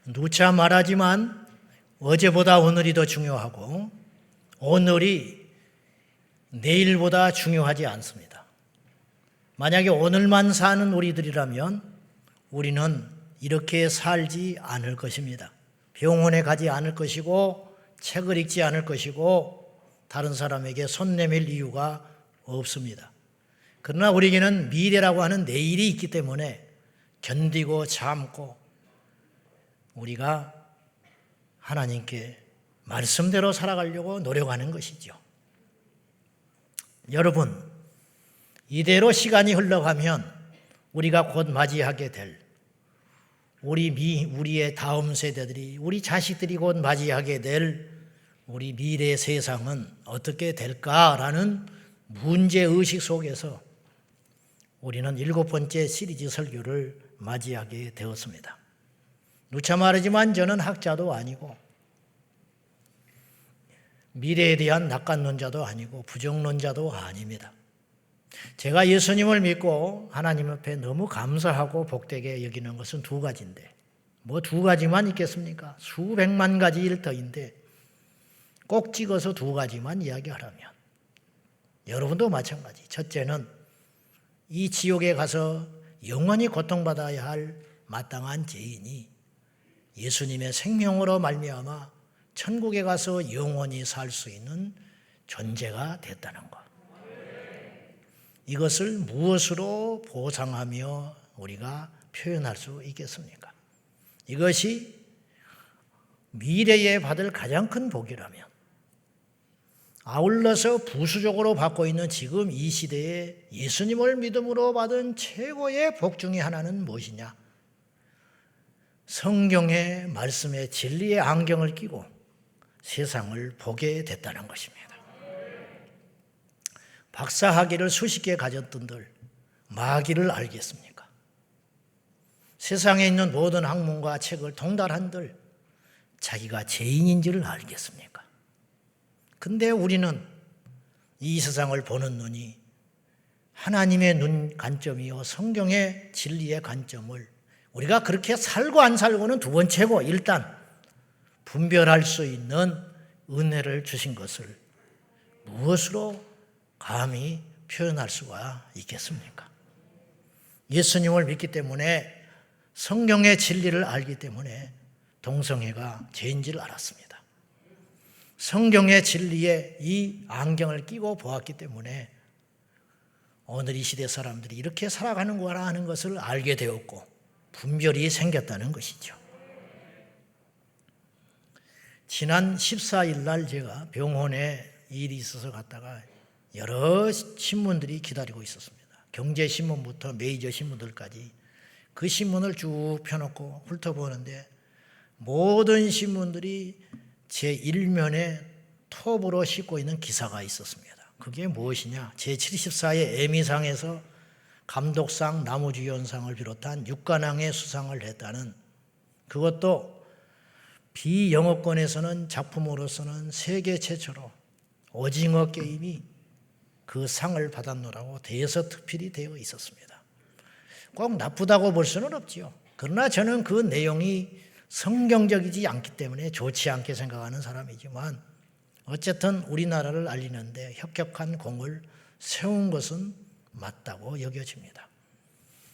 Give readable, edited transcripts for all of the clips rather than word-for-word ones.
누차 말하지만 어제보다 오늘이 더 중요하고 오늘이 내일보다 중요하지 않습니다. 만약에 오늘만 사는 우리들이라면 우리는 이렇게 살지 않을 것입니다. 병원에 가지 않을 것이고 책을 읽지 않을 것이고 다른 사람에게 손 내밀 이유가 없습니다. 그러나 우리에게는 미래라고 하는 내일이 있기 때문에 견디고 참고 우리가 하나님께 말씀대로 살아가려고 노력하는 것이죠. 여러분, 이대로 시간이 흘러가면 우리가 곧 맞이하게 될 우리의 다음 세대들이, 우리 자식들이 곧 맞이하게 될 우리 미래 세상은 어떻게 될까라는 문제의식 속에서 우리는 7번째 시리즈 설교를 맞이하게 되었습니다. 누차 말하지만 저는 학자도 아니고 미래에 대한 낙관론자도 아니고 부정론자도 아닙니다. 제가 예수님을 믿고 하나님 앞에 너무 감사하고 복되게 여기는 것은 두 가지인데 뭐 두 가지만 있겠습니까? 수백만 가지 일터인데 꼭 찍어서 두 가지만 이야기하라면 여러분도 마찬가지. 첫째는 이 지옥에 가서 영원히 고통받아야 할 마땅한 죄인이 예수님의 생명으로 말미암아 천국에 가서 영원히 살 수 있는 존재가 됐다는 것. 이것을 무엇으로 보상하며 우리가 표현할 수 있겠습니까? 이것이 미래에 받을 가장 큰 복이라면 아울러서 부수적으로 받고 있는 지금 이 시대에 예수님을 믿음으로 받은 최고의 복 중에 하나는 무엇이냐? 성경의 말씀의 진리의 안경을 끼고 세상을 보게 됐다는 것입니다. 박사학위를 수십 개 가졌던들 마귀를 알겠습니까? 세상에 있는 모든 학문과 책을 통달한들 자기가 죄인인지를 알겠습니까? 근데 우리는 이 세상을 보는 눈이 하나님의 눈 관점이요 성경의 진리의 관점을 우리가 그렇게 살고 안 살고는 두 번째고 일단 분별할 수 있는 은혜를 주신 것을 무엇으로 감히 표현할 수가 있겠습니까? 예수님을 믿기 때문에 성경의 진리를 알기 때문에 동성애가 죄인지를 알았습니다. 성경의 진리에 이 안경을 끼고 보았기 때문에 오늘 이 시대 사람들이 이렇게 살아가는구나 하는 것을 알게 되었고 분별이 생겼다는 것이죠. 지난 14일 날 제가 병원에 일이 있어서 갔다가 여러 신문들이 기다리고 있었습니다. 경제신문부터 메이저 신문들까지 그 신문을 쭉 펴놓고 훑어보는데 모든 신문들이 제 1면에 톱으로 싣고 있는 기사가 있었습니다. 그게 무엇이냐? 제74회 에미상에서 감독상, 나무주연상을 비롯한 6관왕의 수상을 했다는, 그것도 비영어권에서는 작품으로서는 세계 최초로 오징어 게임이 그 상을 받았노라고 대서특필이 되어 있었습니다. 꼭 나쁘다고 볼 수는 없지요. 그러나 저는 그 내용이 성경적이지 않기 때문에 좋지 않게 생각하는 사람이지만 어쨌든 우리나라를 알리는데 혁혁한 공을 세운 것은 맞다고 여겨집니다.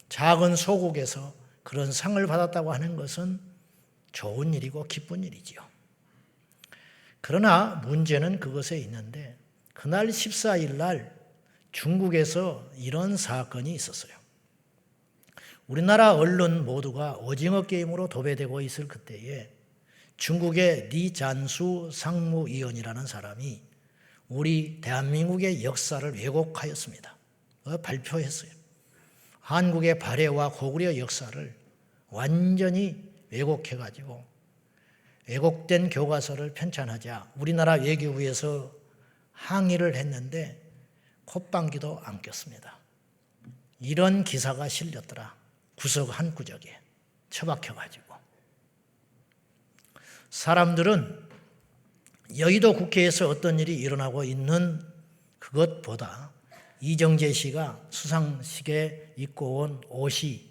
작은 소국에서 그런 상을 받았다고 하는 것은 좋은 일이고 기쁜 일이지요. 그러나 문제는 그것에 있는데 그날 14일 날 중국에서 이런 사건이 있었어요. 우리나라 언론 모두가 오징어 게임으로 도배되고 있을 그때에 중국의 리잔수 상무위원이라는 사람이 우리 대한민국의 역사를 왜곡하였습니다. 발표했어요. 한국의 발해와 고구려 역사를 완전히 왜곡해가지고 왜곡된 교과서를 편찬하자 우리나라 외교부에서 항의를 했는데 콧방귀도 안 꼈습니다. 이런 기사가 실렸더라. 구석 한 구석에 처박혀가지고. 사람들은 여의도 국회에서 어떤 일이 일어나고 있는 그것보다 이정재 씨가 수상식에 입고 온 옷이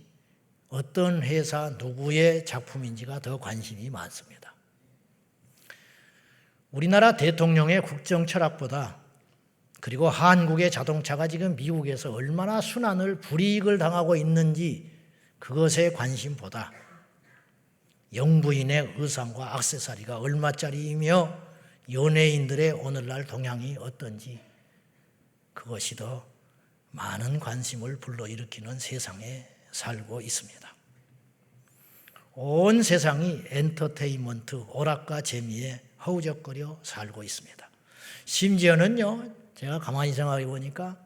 어떤 회사 누구의 작품인지가 더 관심이 많습니다. 우리나라 대통령의 국정 철학보다, 그리고 한국의 자동차가 지금 미국에서 얼마나 순환을 불이익을 당하고 있는지 그것에 관심보다 영부인의 의상과 액세서리가 얼마짜리이며 연예인들의 오늘날 동향이 어떤지, 그것이 더 많은 관심을 불러일으키는 세상에 살고 있습니다. 온 세상이 엔터테인먼트, 오락과 재미에 허우적거려 살고 있습니다. 심지어는요, 제가 가만히 생각해 보니까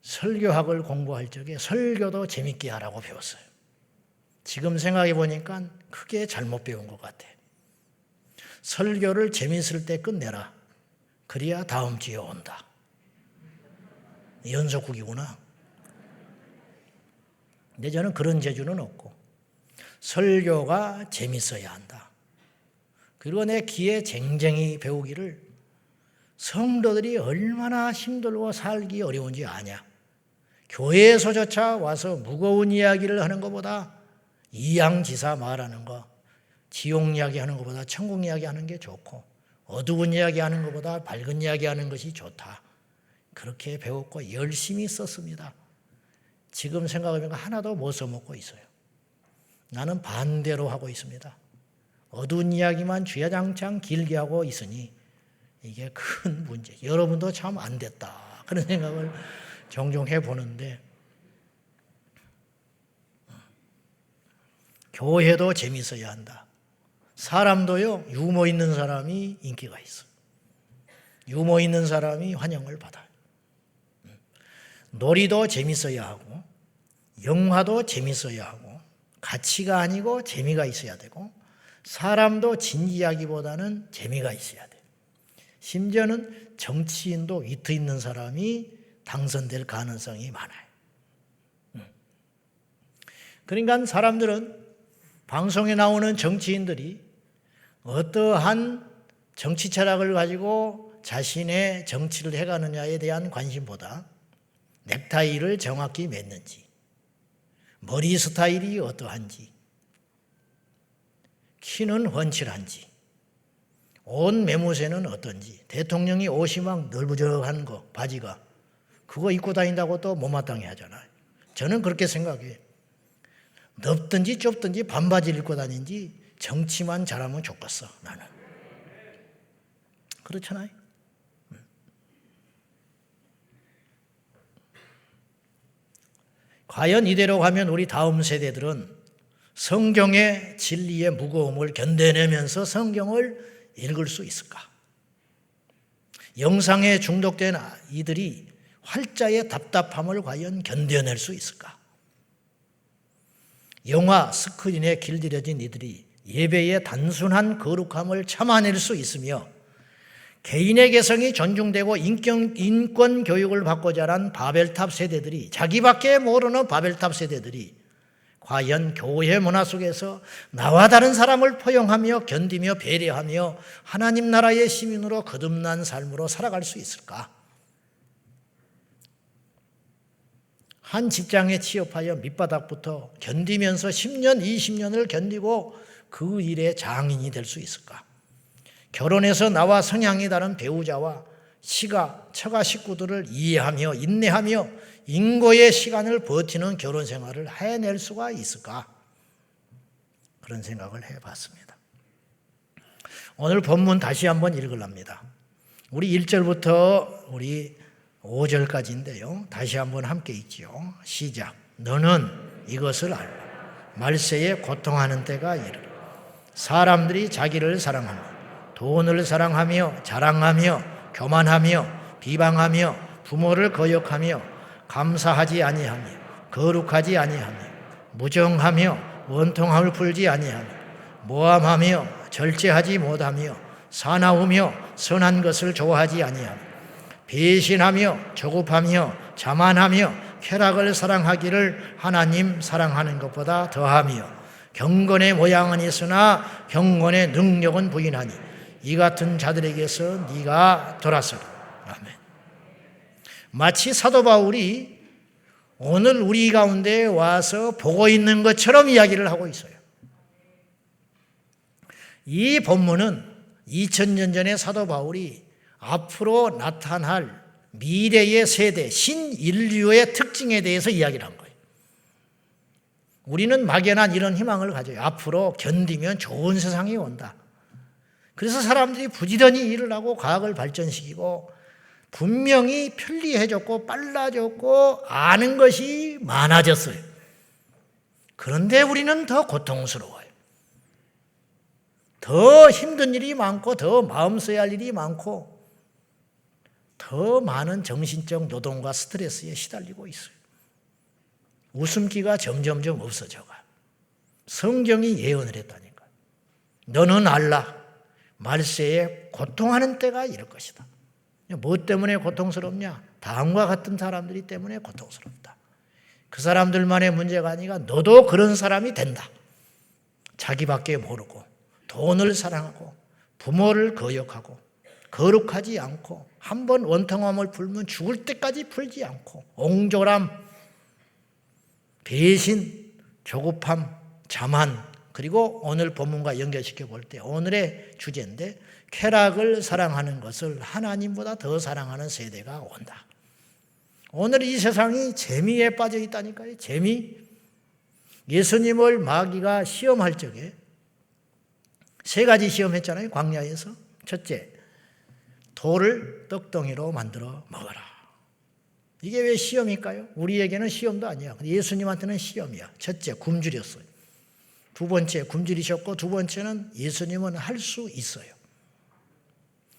설교학을 공부할 적에 설교도 재밌게 하라고 배웠어요. 지금 생각해 보니까 크게 잘못 배운 것 같아. 설교를 재밌을 때 끝내라. 그래야 다음 주에 온다. 연속극이구나. 근데 저는 그런 재주는 없고 설교가 재밌어야 한다. 그리고 내 귀에 쟁쟁이 배우기를 성도들이 얼마나 힘들고 살기 어려운지 아냐. 교회에서조차 와서 무거운 이야기를 하는 것보다 이양지사 말하는 거, 지옥 이야기 하는 것보다 천국 이야기 하는 게 좋고 어두운 이야기 하는 것보다 밝은 이야기 하는 것이 좋다. 그렇게 배웠고 열심히 썼습니다. 지금 생각해보면 하나도 못 써먹고 있어요. 나는 반대로 하고 있습니다. 어두운 이야기만 주야장창 길게 하고 있으니 이게 큰 문제. 여러분도 참 안 됐다. 그런 생각을 종종 해보는데, 교회도 재밌어야 한다. 사람도요, 유머 있는 사람이 인기가 있어. 유머 있는 사람이 환영을 받아요. 놀이도 재밌어야 하고, 영화도 재밌어야 하고, 가치가 아니고 재미가 있어야 되고, 사람도 진지하기보다는 재미가 있어야 돼요. 심지어는 정치인도 위트 있는 사람이 당선될 가능성이 많아요. 그러니까 사람들은, 방송에 나오는 정치인들이 어떠한 정치 철학을 가지고 자신의 정치를 해가느냐에 대한 관심보다 넥타이를 정확히 맸는지, 머리 스타일이 어떠한지, 키는 훤칠한지, 옷 매무새는 어떤지, 대통령이 옷이 막 널부적한 거, 바지가 그거 입고 다닌다고 또 못마땅해 하잖아요. 저는 그렇게 생각해요. 넓든지 좁든지 반바지를 입고 다니는지 정치만 잘하면 좋겠어, 나는. 그렇잖아요. 과연 이대로 가면 우리 다음 세대들은 성경의 진리의 무거움을 견뎌내면서 성경을 읽을 수 있을까? 영상에 중독된 이들이 활자의 답답함을 과연 견뎌낼 수 있을까? 영화 스크린에 길들여진 이들이 예배의 단순한 거룩함을 참아낼 수 있으며, 개인의 개성이 존중되고 인권 교육을 받고 자란 바벨탑 세대들이, 자기밖에 모르는 바벨탑 세대들이 과연 교회 문화 속에서 나와 다른 사람을 포용하며 견디며 배려하며 하나님 나라의 시민으로 거듭난 삶으로 살아갈 수 있을까? 한 직장에 취업하여 밑바닥부터 견디면서 10년, 20년을 견디고 그 일의 장인이 될 수 있을까? 결혼해서 나와 성향이 다른 배우자와 처가 식구들을 이해하며 인내하며 인고의 시간을 버티는 결혼 생활을 해낼 수가 있을까? 그런 생각을 해봤습니다. 오늘 본문 다시 한번 읽으랍니다. 우리 1절부터 우리 5절까지인데요. 다시 한번 함께 읽지요. 시작. 너는 이것을 알라. 말세에 고통하는 때가 이르리라. 사람들이 자기를 사랑하며 돈을 사랑하며 자랑하며 교만하며 비방하며 부모를 거역하며 감사하지 아니하며 거룩하지 아니하며 무정하며 원통함을 풀지 아니하며 모함하며 절제하지 못하며 사나우며 선한 것을 좋아하지 아니하며 배신하며 조급하며 자만하며 쾌락을 사랑하기를 하나님 사랑하는 것보다 더하며 경건의 모양은 있으나 경건의 능력은 부인하니 이 같은 자들에게서 네가 돌아서라. 아멘. 마치 사도 바울이 오늘 우리 가운데 와서 보고 있는 것처럼 이야기를 하고 있어요. 이 본문은 2000년 전에 사도 바울이 앞으로 나타날 미래의 세대, 신인류의 특징에 대해서 이야기를 한 거예요. 우리는 막연한 이런 희망을 가져요. 앞으로 견디면 좋은 세상이 온다. 그래서 사람들이 부지런히 일을 하고 과학을 발전시키고 분명히 편리해졌고 빨라졌고 아는 것이 많아졌어요. 그런데 우리는 더 고통스러워요. 더 힘든 일이 많고 더 마음 써야 할 일이 많고 더 많은 정신적 노동과 스트레스에 시달리고 있어요. 웃음기가 점점점 없어져가. 성경이 예언을 했다니까. 너는 알라. 말세에 고통하는 때가 이럴 것이다. 뭐 때문에 고통스럽냐? 다음과 같은 사람들이 때문에 고통스럽다. 그 사람들만의 문제가 아니라 너도 그런 사람이 된다. 자기밖에 모르고 돈을 사랑하고 부모를 거역하고 거룩하지 않고 한번 원통함을 풀면 죽을 때까지 풀지 않고 옹졸함, 배신, 조급함, 자만, 그리고 오늘 본문과 연결시켜 볼 때 오늘의 주제인데 쾌락을 사랑하는 것을 하나님보다 더 사랑하는 세대가 온다. 오늘 이 세상이 재미에 빠져 있다니까요. 재미. 예수님을 마귀가 시험할 적에 3가지 시험했잖아요. 광야에서. 첫째, 돌을 떡덩이로 만들어 먹어라. 이게 왜 시험일까요? 우리에게는 시험도 아니야. 예수님한테는 시험이야. 첫째, 굶주렸어요. 두 번째, 굶주리셨고 두 번째는 예수님은 할 수 있어요.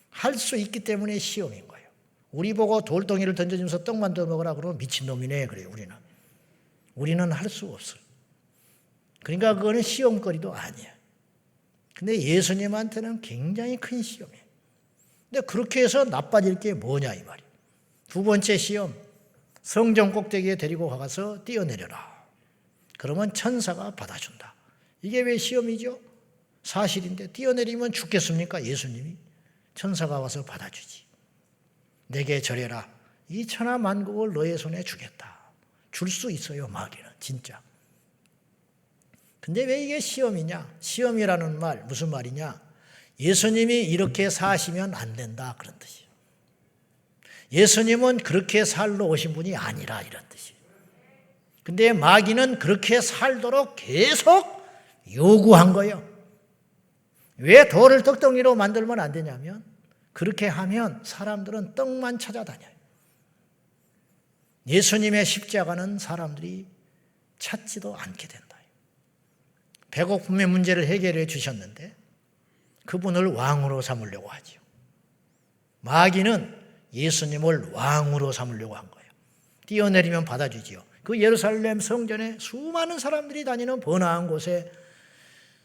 할 수 있기 때문에 시험인 거예요. 우리 보고 돌덩이를 던져주면서 떡 만들어 먹으라 그러면 미친놈이네 그래요. 우리는 할 수 없어요. 그러니까 그거는 시험거리도 아니야. 근데 예수님한테는 굉장히 큰 시험이에요. 근데 그렇게 해서 나빠질 게 뭐냐 이 말이에요. 두 번째 시험, 성전 꼭대기에 데리고 가서 뛰어내려라. 그러면 천사가 받아준다. 이게 왜 시험이죠? 사실인데 뛰어내리면 죽겠습니까? 예수님이. 천사가 와서 받아주지. 내게 절해라. 이 천하 만국을 너의 손에 주겠다. 줄 수 있어요, 마귀는. 진짜. 근데 왜 이게 시험이냐? 시험이라는 말, 무슨 말이냐? 예수님이 이렇게 사시면 안 된다. 그런 뜻이에요. 예수님은 그렇게 살러 오신 분이 아니라 이런 뜻이에요. 근데 마귀는 그렇게 살도록 계속 요구한 거예요. 왜 돌을 떡덩이로 만들면 안 되냐면 그렇게 하면 사람들은 떡만 찾아다녀요. 예수님의 십자가는 사람들이 찾지도 않게 된다. 배고픔의 문제를 해결해 주셨는데 그분을 왕으로 삼으려고 하죠. 마귀는 예수님을 왕으로 삼으려고 한 거예요. 뛰어내리면 받아주지요. 그 예루살렘 성전에 수많은 사람들이 다니는 번화한 곳에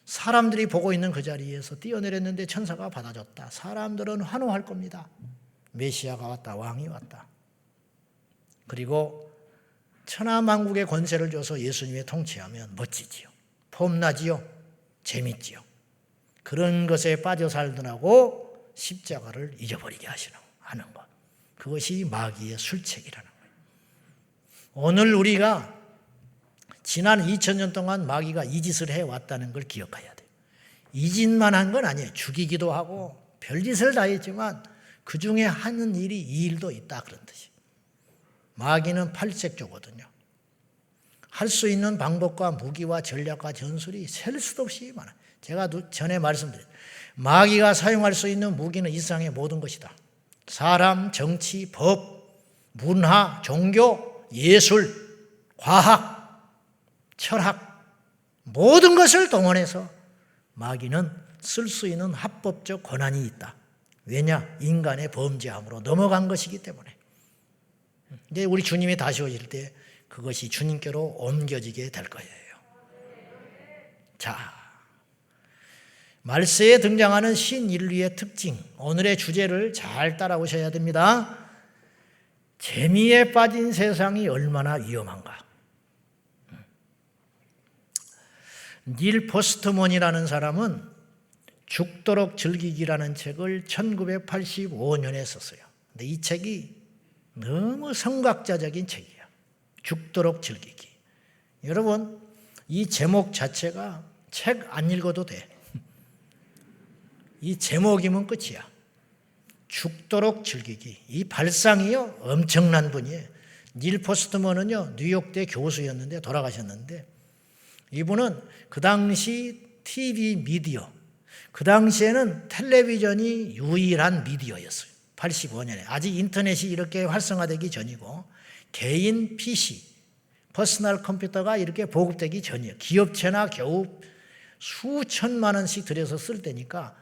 사람들이 보고 있는 그 자리에서 뛰어내렸는데 천사가 받아줬다. 사람들은 환호할 겁니다. 메시아가 왔다. 왕이 왔다. 그리고 천하만국의 권세를 줘서 예수님의 통치하면 멋지지요. 폼나지요. 재밌지요. 그런 것에 빠져 살더라고 십자가를 잊어버리게 하는 것. 그것이 마귀의 술책이라는 거예요. 오늘 우리가 지난 2000년 동안 마귀가 이 짓을 해왔다는 걸 기억해야 돼요. 이 짓만 한 건 아니에요. 죽이기도 하고 별짓을 다 했지만 그중에 하는 일이 이 일도 있다 그런 뜻이에요. 마귀는 팔색조거든요. 할 수 있는 방법과 무기와 전략과 전술이 셀 수도 없이 많아요. 제가 전에 말씀드렸죠. 마귀가 사용할 수 있는 무기는 이 세상의 모든 것이다. 사람, 정치, 법, 문화, 종교, 예술, 과학, 철학 모든 것을 동원해서 마귀는 쓸 수 있는 합법적 권한이 있다. 왜냐? 인간의 범죄함으로 넘어간 것이기 때문에. 이제 우리 주님이 다시 오실 때 그것이 주님께로 옮겨지게 될 거예요. 자, 말세에 등장하는 신인류의 특징, 오늘의 주제를 잘 따라오셔야 됩니다. 재미에 빠진 세상이 얼마나 위험한가. 닐 포스트먼이라는 사람은 죽도록 즐기기라는 책을 1985년에 썼어요. 근데 이 책이 너무 성각자적인 책이에요. 죽도록 즐기기. 여러분, 이 제목 자체가 책 안 읽어도 돼. 이 제목이면 끝이야. 죽도록 즐기기. 이 발상이요, 엄청난 분이에요. 닐 포스트먼은요, 뉴욕대 교수였는데 돌아가셨는데, 이분은 그 당시 TV 미디어, 그 당시에는 텔레비전이 유일한 미디어였어요. 85년에. 아직 인터넷이 이렇게 활성화되기 전이고, 개인 PC, 퍼스널 컴퓨터가 이렇게 보급되기 전이에요. 기업체나 겨우 수천만 원씩 들여서 쓸 때니까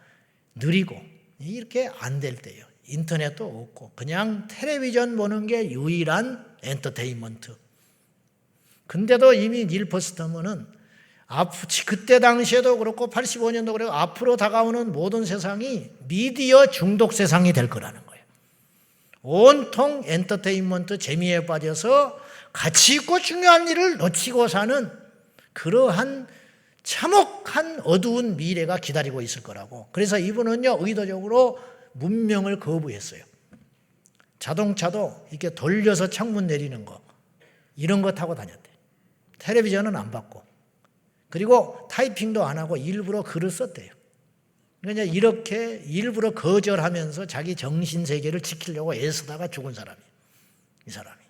느리고 이렇게 안 될 때예요. 인터넷도 없고 그냥 텔레비전 보는 게 유일한 엔터테인먼트. 근데도 이미 닐 포스터먼은 그때 당시에도 그렇고 85년도 그렇고 앞으로 다가오는 모든 세상이 미디어 중독 세상이 될 거라는 거예요. 온통 엔터테인먼트 재미에 빠져서 가치 있고 중요한 일을 놓치고 사는 그러한 참혹한 어두운 미래가 기다리고 있을 거라고. 그래서 이분은요, 의도적으로 문명을 거부했어요. 자동차도 이렇게 돌려서 창문 내리는 거, 이런 거 타고 다녔대. 텔레비전은 안 봤고, 그리고 타이핑도 안 하고 일부러 글을 썼대요. 그러니까 이렇게 일부러 거절하면서 자기 정신세계를 지키려고 애쓰다가 죽은 사람이에요. 이 사람이.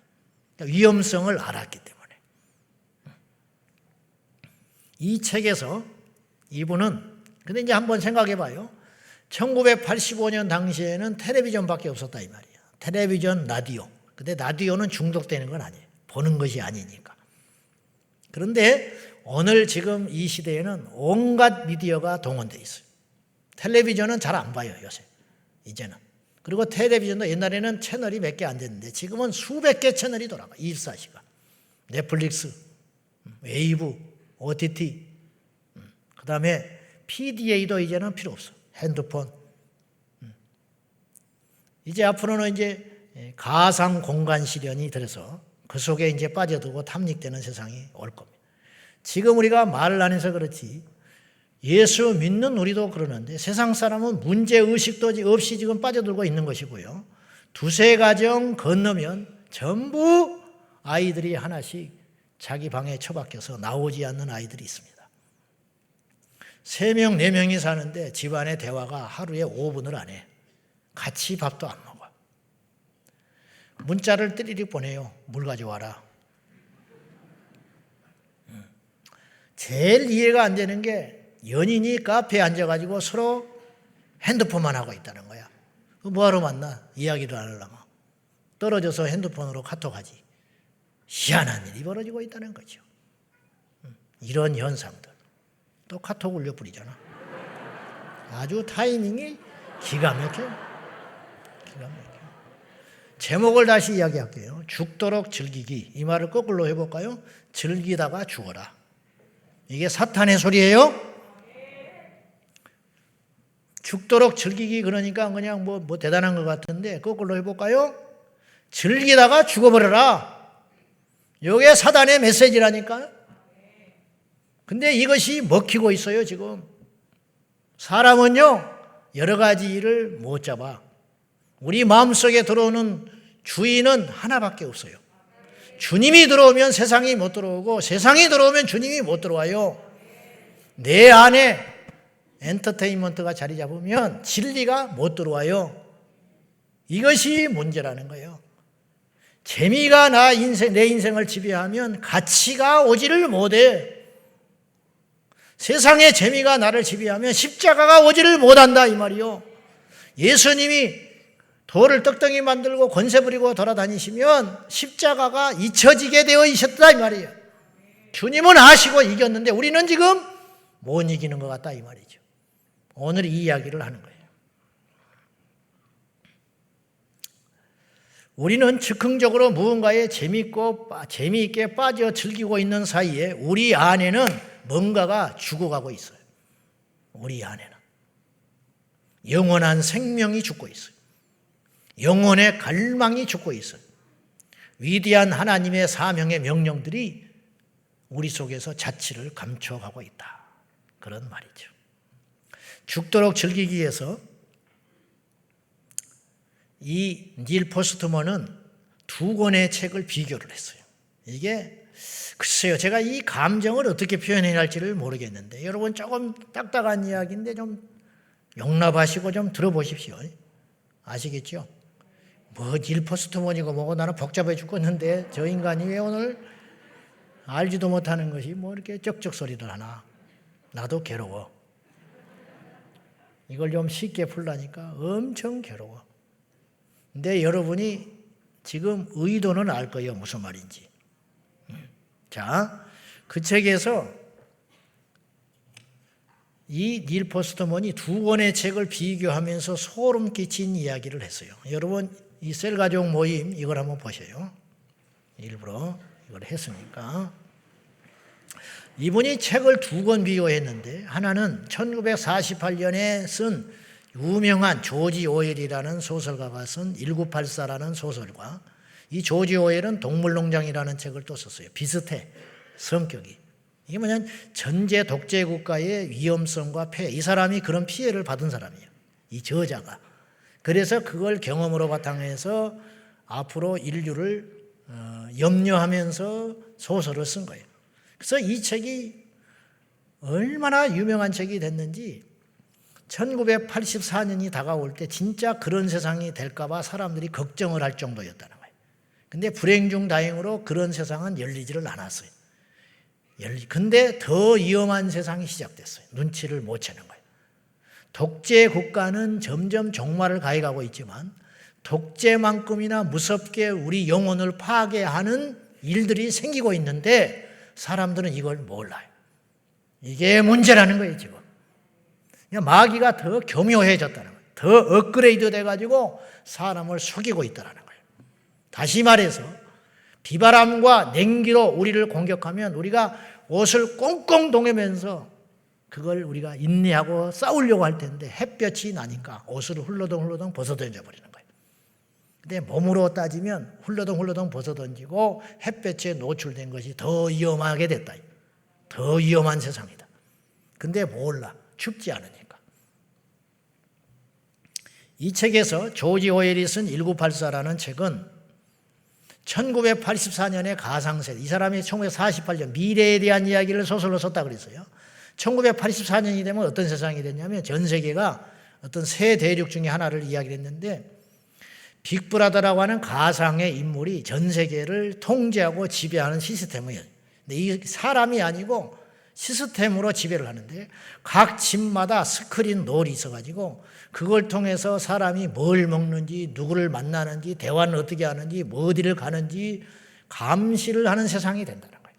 그러니까 위험성을 알았기 때문에. 이 책에서 이분은, 근데 이제 한번 생각해 봐요. 1985년 당시에는 텔레비전밖에 없었다 이 말이에요. 텔레비전, 라디오. 근데 라디오는 중독되는 건 아니에요. 보는 것이 아니니까. 그런데 오늘 지금 이 시대에는 온갖 미디어가 동원되어 있어요. 텔레비전은 잘 안 봐요, 요새. 이제는. 그리고 텔레비전도 옛날에는 채널이 몇 개 안 됐는데 지금은 수백 개 채널이 돌아가. 24시간. 넷플릭스, 웨이브, OTT, 그 다음에 PDA도 이제는 필요 없어. 핸드폰. 이제 앞으로는 이제 가상 공간 시련이 들어서 그 속에 이제 빠져들고 탐닉되는 세상이 올 겁니다. 지금 우리가 말을 안 해서 그렇지 예수 믿는 우리도 그러는데 세상 사람은 문제의식도 없이 지금 빠져들고 있는 것이고요. 두세 가정 건너면 전부 아이들이 하나씩 자기 방에 처박혀서 나오지 않는 아이들이 있습니다. 3명, 4명이 사는데 집안의 대화가 하루에 5분을 안 해. 같이 밥도 안 먹어. 문자를 띠리릭 보내요. 물 가져와라. 제일 이해가 안 되는 게 연인이 카페에 앉아가지고 서로 핸드폰만 하고 있다는 거야. 뭐하러 만나? 이야기를 안 하려면. 떨어져서 핸드폰으로 카톡하지. 희한한 일이 벌어지고 있다는 거죠. 이런 현상들. 또 카톡 올려 뿌리잖아. 아주 타이밍이 기가 막혀. 기가 막혀. 제목을 다시 이야기할게요. 죽도록 즐기기. 이 말을 거꾸로 해볼까요? 즐기다가 죽어라. 이게 사탄의 소리예요? 죽도록 즐기기 그러니까 그냥 뭐 대단한 것 같은데 거꾸로 해볼까요? 즐기다가 죽어버려라. 이게 사단의 메시지라니까요. 근데 이것이 먹히고 있어요 지금. 사람은요 여러 가지 일을 못 잡아. 우리 마음속에 들어오는 주인은 하나밖에 없어요. 주님이 들어오면 세상이 못 들어오고 세상이 들어오면 주님이 못 들어와요. 내 안에 엔터테인먼트가 자리 잡으면 진리가 못 들어와요. 이것이 문제라는 거예요. 재미가 내 인생을 지배하면 가치가 오지를 못해. 세상의 재미가 나를 지배하면 십자가가 오지를 못한다 이 말이요. 예수님이 돌을 떡덩이 만들고 권세 부리고 돌아다니시면 십자가가 잊혀지게 되어 있었다 이 말이에요. 주님은 아시고 이겼는데 우리는 지금 못 이기는 것 같다 이 말이죠. 오늘 이 이야기를 하는 거예요. 우리는 즉흥적으로 무언가에 재미있게 빠져 즐기고 있는 사이에 우리 안에는 뭔가가 죽어가고 있어요. 우리 안에는. 영원한 생명이 죽고 있어요. 영혼의 갈망이 죽고 있어요. 위대한 하나님의 사명의 명령들이 우리 속에서 자취를 감춰가고 있다. 그런 말이죠. 죽도록 즐기기 위해서 이 닐 포스트먼은 2권의 책을 비교를 했어요. 이게 글쎄요, 제가 이 감정을 어떻게 표현해야 할지를 모르겠는데 여러분 조금 딱딱한 이야기인데 좀 용납하시고 좀 들어보십시오. 아시겠죠? 뭐 닐포스트몬이고 뭐고 나는 복잡해 죽겠는데 저 인간이 왜 오늘 알지도 못하는 것이 뭐 이렇게 쩍쩍 소리를 하나. 나도 괴로워. 이걸 좀 쉽게 풀라니까 엄청 괴로워. 근데 여러분이 지금 의도는 알 거예요. 무슨 말인지. 자, 그 책에서 이 닐 포스터먼이 두 권의 책을 비교하면서 소름 끼친 이야기를 했어요. 여러분 이 셀 가족 모임 이걸 한번 보세요. 일부러 이걸 했으니까. 이분이 책을 두 권 비교했는데 하나는 1948년에 쓴 유명한 조지 오웰이라는 소설가가 쓴 1984라는 소설과 이 조지 오웰은 동물농장이라는 책을 또 썼어요. 비슷해 성격이. 이게 뭐냐면 전제 독재 국가의 위험성과 폐해. 이 사람이 그런 피해를 받은 사람이에요. 이 저자가. 그래서 그걸 경험으로 바탕해서 앞으로 인류를 염려하면서 소설을 쓴 거예요. 그래서 이 책이 얼마나 유명한 책이 됐는지 1984년이 다가올 때 진짜 그런 세상이 될까 봐 사람들이 걱정을 할 정도였다는 거예요. 근데 불행 중 다행으로 그런 세상은 열리지를 않았어요. 근데 더 위험한 세상이 시작됐어요. 눈치를 못 채는 거예요. 독재 국가는 점점 종말을 가해가고 있지만 독재만큼이나 무섭게 우리 영혼을 파괴하는 일들이 생기고 있는데 사람들은 이걸 몰라요. 이게 문제라는 거예요, 지금. 마귀가 더 교묘해졌다는 거예요. 더 업그레이드 돼가지고 사람을 속이고 있다는 거예요. 다시 말해서 비바람과 냉기로 우리를 공격하면 우리가 옷을 꽁꽁 동이면서 그걸 우리가 인내하고 싸우려고 할 텐데 햇볕이 나니까 옷을 훌러덩 벗어던져 버리는 거예요. 근데 몸으로 따지면 훌러덩 벗어던지고 햇볕에 노출된 것이 더 위험하게 됐다. 더 위험한 세상이다. 근데 몰라. 춥지 않으니까. 이 책에서 조지 오웰이 쓴 1984라는 책은 1984년의 가상세대, 이 사람이 1948년 미래에 대한 이야기를 소설로 썼다고 그랬어요. 1984년이 되면 어떤 세상이 됐냐면 전 세계가 어떤 세 대륙 중에 하나를 이야기를 했는데 빅브라더라고 하는 가상의 인물이 전 세계를 통제하고 지배하는 시스템이에요. 근데 이 사람이 아니고 시스템으로 지배를 하는데 각 집마다 스크린 롤이 있어가지고 그걸 통해서 사람이 뭘 먹는지 누구를 만나는지 대화는 어떻게 하는지 뭐 어디를 가는지 감시를 하는 세상이 된다는 거예요.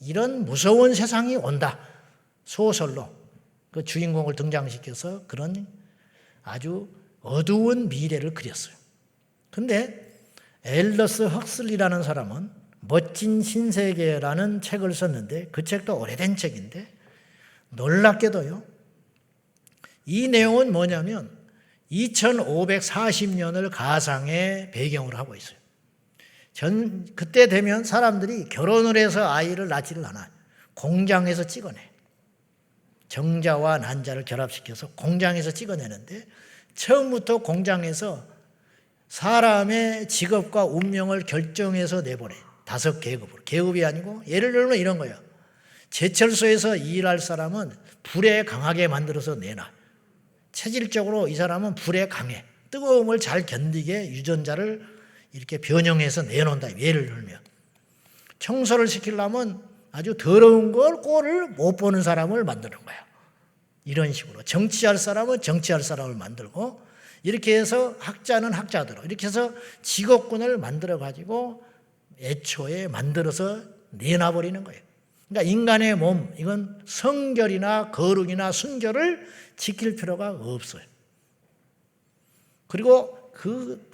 이런 무서운 세상이 온다. 소설로 그 주인공을 등장시켜서 그런 아주 어두운 미래를 그렸어요. 근데 엘더스 헉슬리라는 사람은 멋진 신세계라는 책을 썼는데 그 책도 오래된 책인데 놀랍게도요. 이 내용은 뭐냐면 2540년을 가상의 배경으로 하고 있어요. 그때 되면 사람들이 결혼을 해서 아이를 낳지를 않아요. 공장에서 찍어내. 정자와 난자를 결합시켜서 공장에서 찍어내는데 처음부터 공장에서 사람의 직업과 운명을 결정해서 내보내. 5계급으로. 계급이 아니고 예를 들면 이런 거예요. 제철소에서 일할 사람은 불에 강하게 만들어서 내놔. 체질적으로 이 사람은 불에 강해. 뜨거움을 잘 견디게 유전자를 이렇게 변형해서 내놓는다. 예를 들면. 청소를 시키려면 아주 더러운 꼴을 못 보는 사람을 만드는 거야. 이런 식으로. 정치할 사람은 정치할 사람을 만들고 이렇게 해서 학자는 학자대로 이렇게 해서 직업군을 만들어가지고 애초에 만들어서 내놔버리는 거예요. 그러니까 인간의 몸, 이건 성결이나 거룩이나 순결을 지킬 필요가 없어요. 그리고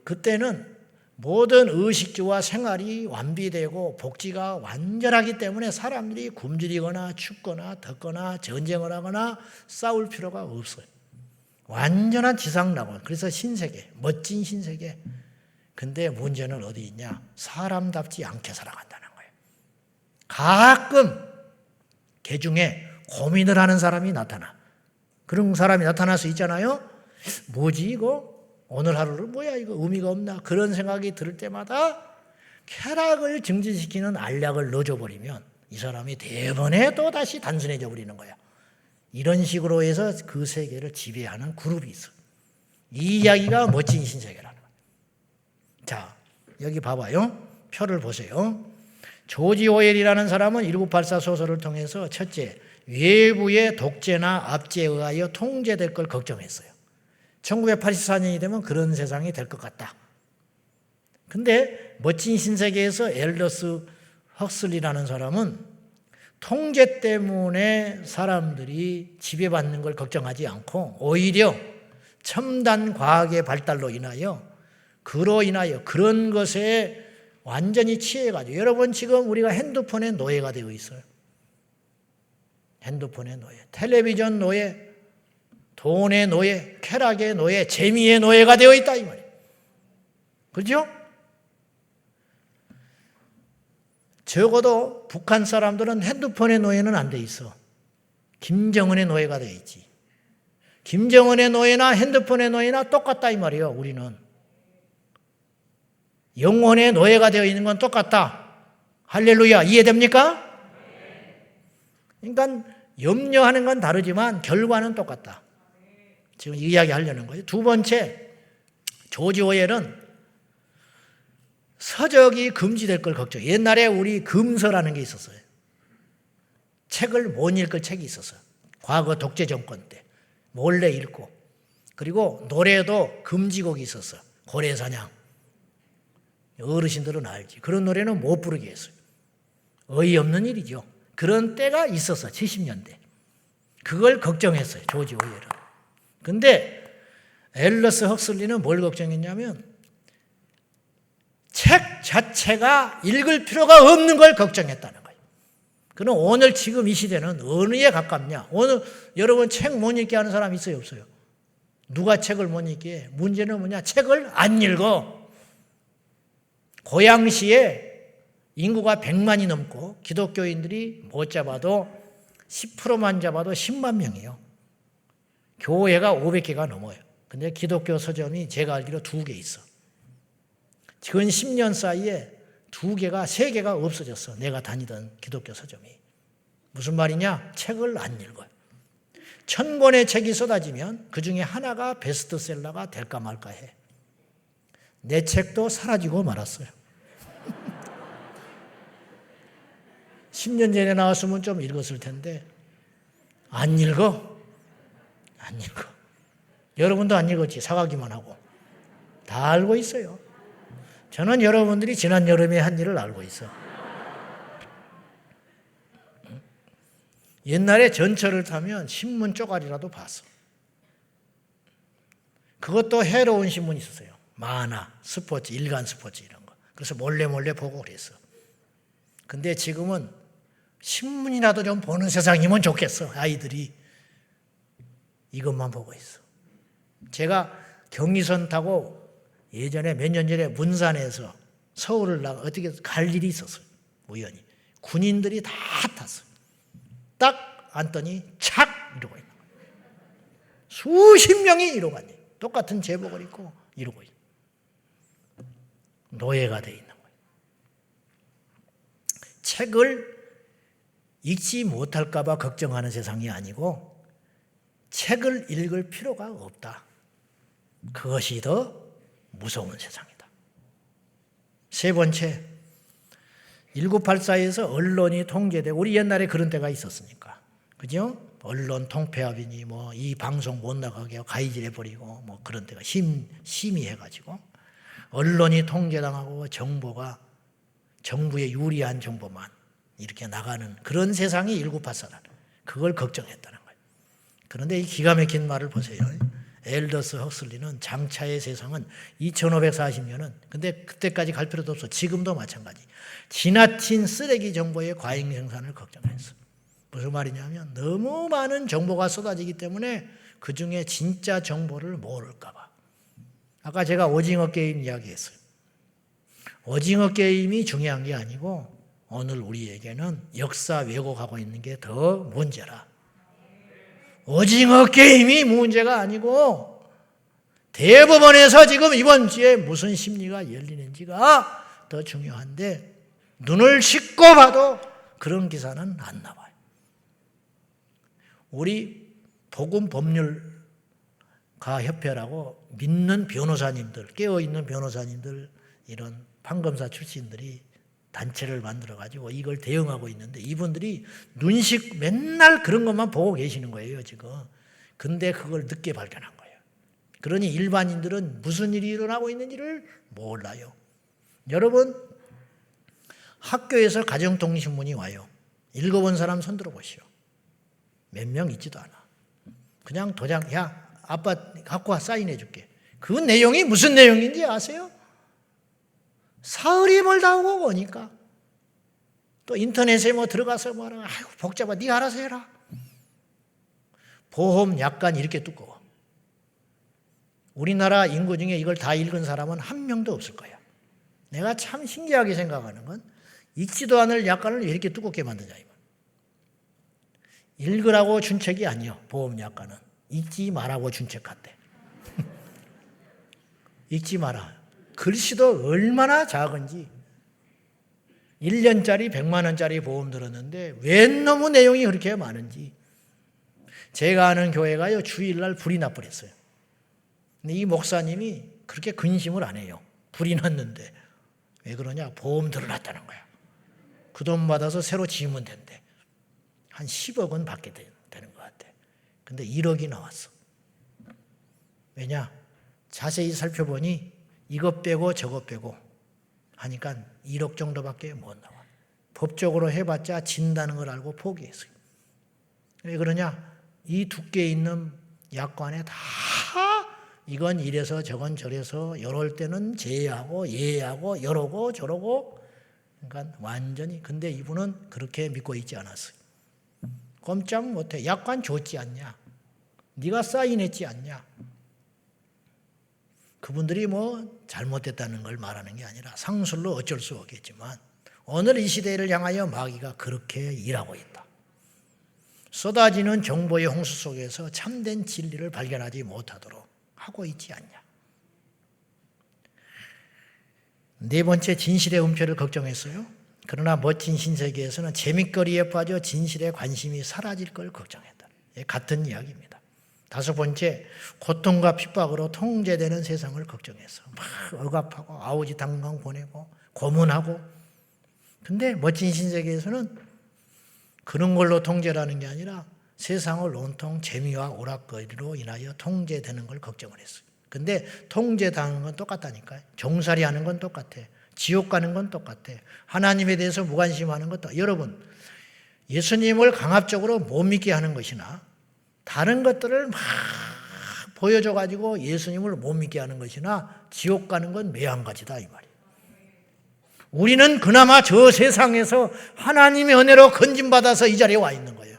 그때는 모든 의식주와 생활이 완비되고 복지가 완전하기 때문에 사람들이 굶주리거나 춥거나 덥거나 전쟁을 하거나 싸울 필요가 없어요. 완전한 지상낙원. 그래서 신세계, 멋진 신세계. 근데 문제는 어디 있냐? 사람답지 않게 살아간다는 거예요. 가끔 개중에 고민을 하는 사람이 나타나. 그런 사람이 나타날 수 있잖아요. 뭐지 이거? 오늘 하루를 뭐야 이거 의미가 없나? 그런 생각이 들 때마다 쾌락을 증진시키는 알약을 넣어줘버리면 이 사람이 대번에 또 다시 단순해져 버리는 거야. 이런 식으로 해서 그 세계를 지배하는 그룹이 있어. 이 이야기가 멋진 신세계라는 거야. 자, 여기 봐봐요. 표를 보세요. 조지 오웰이라는 사람은 1984 소설을 통해서 첫째, 외부의 독재나 압제에 의하여 통제될 걸 걱정했어요. 1984년이 되면 그런 세상이 될 것 같다. 근데 멋진 신세계에서 엘더스 헉슬리라는 사람은 통제 때문에 사람들이 지배받는 걸 걱정하지 않고 오히려 첨단 과학의 발달로 인하여 그런 것에 완전히 취해가지고 여러분 지금 우리가 핸드폰의 노예가 되어 있어요. 핸드폰의 노예, 텔레비전 노예, 돈의 노예, 쾌락의 노예, 재미의 노예가 되어 있다 이 말이에요. 그렇죠? 적어도 북한 사람들은 핸드폰의 노예는 안 돼 있어. 김정은의 노예가 돼 있지. 김정은의 노예나 핸드폰의 노예나 똑같다 이 말이에요. 우리는 영혼의 노예가 되어 있는 건 똑같다. 할렐루야. 이해됩니까? 그러니까 염려하는 건 다르지만 결과는 똑같다. 지금 이야기하려는 거예요. 두 번째, 조지 오웰은 서적이 금지될 걸 걱정해요. 옛날에 우리 금서라는 게 있었어요. 책을 못 읽을 책이 있었어요. 과거 독재 정권 때 몰래 읽고, 그리고 노래도 금지곡이 있었어요. 고래사냥. 어르신들은 알지. 그런 노래는 못 부르게 했어요. 어이없는 일이죠. 그런 때가 있었어. 70년대. 그걸 걱정했어요. 조지 오웰은. 근데 엘더스 헉슬리는 뭘 걱정했냐면 책 자체가 읽을 필요가 없는 걸 걱정했다는 거예요. 그럼 오늘 지금 이 시대는 어느에 가깝냐? 오늘 여러분 책 못 읽게 하는 사람 있어요? 없어요? 누가 책을 못 읽게 해? 문제는 뭐냐? 책을 안 읽어. 고양시에 인구가 100만이 넘고 기독교인들이 못 잡아도 10%만 잡아도 10만 명이에요. 교회가 500개가 넘어요. 근데 기독교 서점이 제가 알기로 2개 있어. 지금 10년 사이에 2개가, 3개가 없어졌어. 내가 다니던 기독교 서점이. 무슨 말이냐? 책을 안 읽어요. 1000권의 책이 쏟아지면 그 중에 하나가 베스트셀러가 될까 말까 해. 내 책도 사라지고 말았어요. 10년 전에 나왔으면 좀 읽었을 텐데 안 읽어. 안 읽어. 여러분도 안 읽었지. 사가기만 하고. 다 알고 있어요. 저는 여러분들이 지난 여름에 한 일을 알고 있어. 옛날에 전철을 타면 신문 쪼가리라도 봤어. 그것도 해로운 신문이 있었어요. 만화, 스포츠, 일간 스포츠 이런 거. 그래서 몰래 보고 그랬어. 근데 지금은 신문이라도 좀 보는 세상이면 좋겠어. 아이들이 이것만 보고 있어. 제가 경의선 타고 예전에 몇 년 전에 문산에서 서울을 어떻게 갈 일이 있었어요. 우연히. 군인들이 다 탔어요. 딱 앉더니 착 이러고 있는 거예요. 수십 명이 이러고 앉아요. 똑같은 제복을 입고 이러고 있어요. 노예가 돼 있는 거예요. 책을 읽지 못할까 봐 걱정하는 세상이 아니고 책을 읽을 필요가 없다. 그것이 더 무서운 세상이다. 세 번째, 1984에서 언론이 통제되고 우리 옛날에 그런 때가 있었으니까. 그죠? 언론 통폐합이니 뭐 이 방송 못 나가게 가이질해버리고 뭐 그런 때가 심의해가지고 언론이 통제당하고 정보가 정부에 유리한 정보만 이렇게 나가는 그런 세상이 1984다. 그걸 걱정했다는 거예요. 그런데 이 기가 막힌 말을 보세요. 엘더스 헉슬리는 장차의 세상은 2540년은 근데 그때까지 갈 필요도 없어. 지금도 마찬가지. 지나친 쓰레기 정보의 과잉 생산을 걱정했어. 무슨 말이냐면 너무 많은 정보가 쏟아지기 때문에 그중에 진짜 정보를 모를까 봐. 아까 제가 오징어 게임 이야기했어요. 오징어 게임이 중요한 게 아니고 오늘 우리에게는 역사 왜곡하고 있는 게 더 문제라. 오징어 게임이 문제가 아니고 대법원에서 지금 이번 주에 무슨 심리가 열리는지가 더 중요한데 눈을 씻고 봐도 그런 기사는 안 나와요. 우리 복음법률가 협회라고 믿는 변호사님들, 깨어있는 변호사님들, 이런 판검사 출신들이 단체를 만들어가지고 이걸 대응하고 있는데 이분들이 눈식 맨날 그런 것만 보고 계시는 거예요, 지금. 근데 그걸 늦게 발견한 거예요. 그러니 일반인들은 무슨 일이 일어나고 있는지를 몰라요. 여러분, 학교에서 가정통신문이 와요. 읽어본 사람 손 들어보시오. 몇 명 있지도 않아. 그냥 도장, 야, 아빠 갖고 와 사인해 줄게. 그 내용이 무슨 내용인지 아세요? 사흘이 멀다 오고 보니까 또 인터넷에 뭐 들어가서 뭐라, 아이고 복잡하, 네가 알아서 해라. 보험 약관 이렇게 두꺼워. 우리나라 인구 중에 이걸 다 읽은 사람은 한 명도 없을 거야. 내가 참 신기하게 생각하는 건 읽지도 않을 약관을 왜 이렇게 두껍게 만드냐. 읽으라고 준 책이 아니요. 보험 약관은 읽지 말라고 준 책 같대. 읽지 마라. 글씨도 얼마나 작은지. 1년짜리 100만 원짜리 보험 들었는데 왜 너무 내용이 그렇게 많은지. 제가 아는 교회가요, 주일날 불이 나버렸어요. 근데 이 목사님이 그렇게 근심을 안 해요. 불이 났는데. 왜 그러냐? 보험 들어놨다는 거야. 그 돈 받아서 새로 지으면 된대. 한 10억 원 받게 되는 것 같아. 근데 1억이 나왔어. 왜냐? 자세히 살펴보니 이것 빼고 저것 빼고 하니까 1억 정도밖에 못 나와. 법적으로 해봤자 진다는 걸 알고 포기했어요. 왜 그러냐? 이 두께 있는 약관에 다 이건 이래서 저건 저래서 이럴 때는 제하고 예하고 이러고 저러고, 그러니까 완전히. 근데 이분은 그렇게 믿고 있지 않았어요. 꼼짝 못해. 약관 줬지 않냐? 네가 사인했지 않냐? 그분들이 뭐 잘못됐다는 걸 말하는 게 아니라 상술로 어쩔 수 없겠지만 오늘 이 시대를 향하여 마귀가 그렇게 일하고 있다. 쏟아지는 정보의 홍수 속에서 참된 진리를 발견하지 못하도록 하고 있지 않냐. 네 번째, 진실의 은폐를 걱정했어요. 그러나 멋진 신세계에서는 재밌거리에 빠져 진실에 관심이 사라질 걸 걱정했다. 같은 이야기입니다. 다섯 번째, 고통과 핍박으로 통제되는 세상을 걱정했어. 막 억압하고 아우지당강 보내고 고문하고. 근데 멋진 신세계에서는 그런 걸로 통제라는 게 아니라 세상을 온통 재미와 오락거리로 인하여 통제되는 걸 걱정을 했어요. 근데 통제당하는 건 똑같다니까요. 종살이 하는 건 똑같아. 지옥 가는 건 똑같아. 하나님에 대해서 무관심하는 것도. 여러분, 예수님을 강압적으로 못 믿게 하는 것이나 다른 것들을 막 보여줘가지고 예수님을 못 믿게 하는 것이나 지옥 가는 건 매한가지다 이 말이에요. 우리는 그나마 저 세상에서 하나님의 은혜로 건진받아서 이 자리에 와 있는 거예요.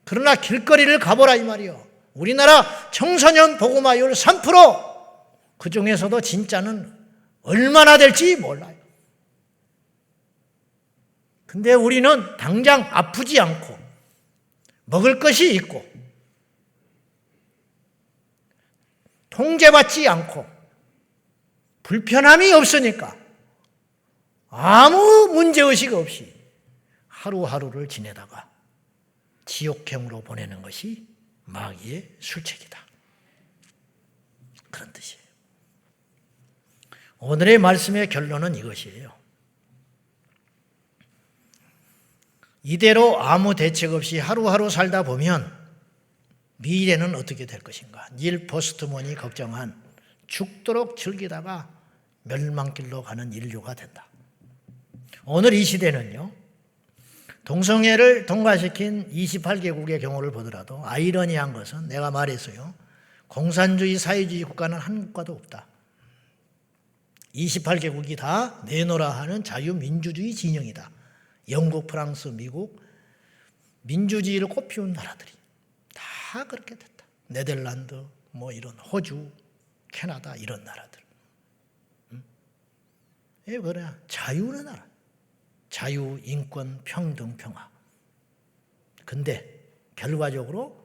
그러나 길거리를 가보라 이 말이에요. 우리나라 청소년 복음화율 3%, 그 중에서도 진짜는 얼마나 될지 몰라요. 근데 우리는 당장 아프지 않고 먹을 것이 있고 통제받지 않고 불편함이 없으니까 아무 문제의식 없이 하루하루를 지내다가 지옥행으로 보내는 것이 마귀의 술책이다. 그런 뜻이에요. 오늘의 말씀의 결론은 이것이에요. 이대로 아무 대책 없이 하루하루 살다 보면 미래는 어떻게 될 것인가? 닐 포스트먼이 걱정한 죽도록 즐기다가 멸망길로 가는 인류가 된다. 오늘 이 시대는요, 동성애를 통과시킨 28개국의 경우를 보더라도 아이러니한 것은 내가 말했어요. 공산주의 사회주의 국가는 한 국가도 없다. 28개국이 다 내노라 하는 자유민주주의 진영이다. 영국, 프랑스, 미국, 민주주의를 꽃피운 나라들이 다 그렇게 됐다. 네덜란드, 뭐 이런 호주, 캐나다 이런 나라들. 이게 뭐냐? 자유의 나라. 자유, 인권, 평등, 평화. 근데 결과적으로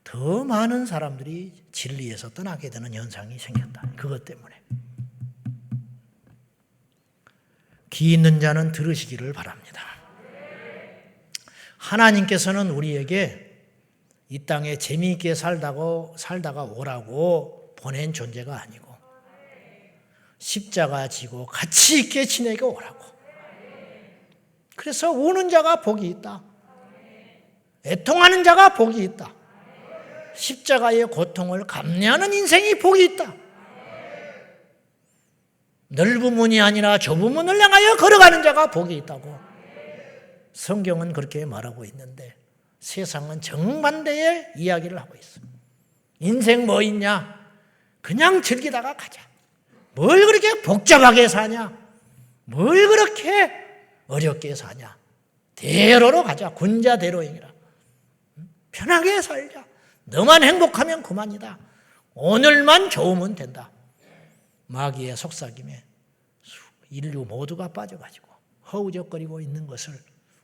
더 많은 사람들이 진리에서 떠나게 되는 현상이 생겼다. 그것 때문에. 귀 있는 자는 들으시기를 바랍니다. 하나님께서는 우리에게 이 땅에 재미있게 살다가 오라고 보낸 존재가 아니고 십자가 지고 가치 있게 지내고 오라고. 그래서 우는 자가 복이 있다. 애통하는 자가 복이 있다. 십자가의 고통을 감내하는 인생이 복이 있다. 넓은 문이 아니라 좁은 문을 향하여 걸어가는 자가 복이 있다고 성경은 그렇게 말하고 있는데 세상은 정반대의 이야기를 하고 있습니다. 인생 뭐 있냐? 그냥 즐기다가 가자. 뭘 그렇게 복잡하게 사냐? 뭘 그렇게 어렵게 사냐? 대로로 가자. 군자대로행이라. 편하게 살자. 너만 행복하면 그만이다. 오늘만 좋으면 된다. 마귀의 속삭임에 인류 모두가 빠져가지고 허우적거리고 있는 것을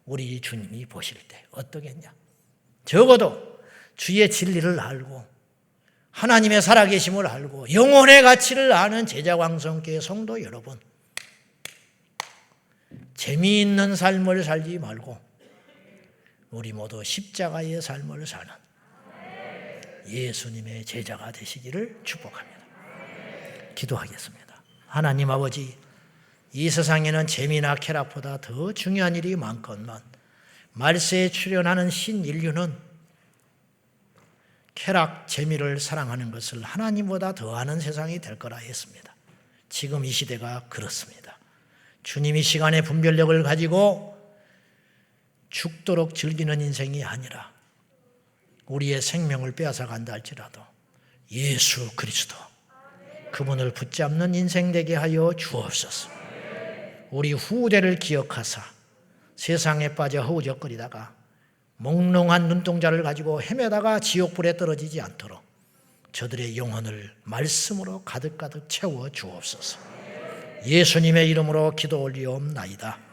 우리 주님이 보실 때 어떠겠냐? 적어도 주의 진리를 알고 하나님의 살아계심을 알고 영혼의 가치를 아는 제자광성교회 성도 여러분, 재미있는 삶을 살지 말고 우리 모두 십자가의 삶을 사는 예수님의 제자가 되시기를 축복합니다. 기도하겠습니다. 하나님 아버지, 이 세상에는 재미나 쾌락보다 더 중요한 일이 많건만 말세에 출현하는 신인류는 쾌락, 재미를 사랑하는 것을 하나님보다 더하는 세상이 될 거라 했습니다. 지금 이 시대가 그렇습니다. 주님이 시간의 분별력을 가지고 죽도록 즐기는 인생이 아니라 우리의 생명을 빼앗아 간다 할지라도 예수 그리스도 그분을 붙잡는 인생 되게 하여 주옵소서. 우리 후대를 기억하사 세상에 빠져 허우적거리다가 몽롱한 눈동자를 가지고 헤매다가 지옥불에 떨어지지 않도록 저들의 영혼을 말씀으로 가득가득 채워 주옵소서. 예수님의 이름으로 기도 올리옵나이다.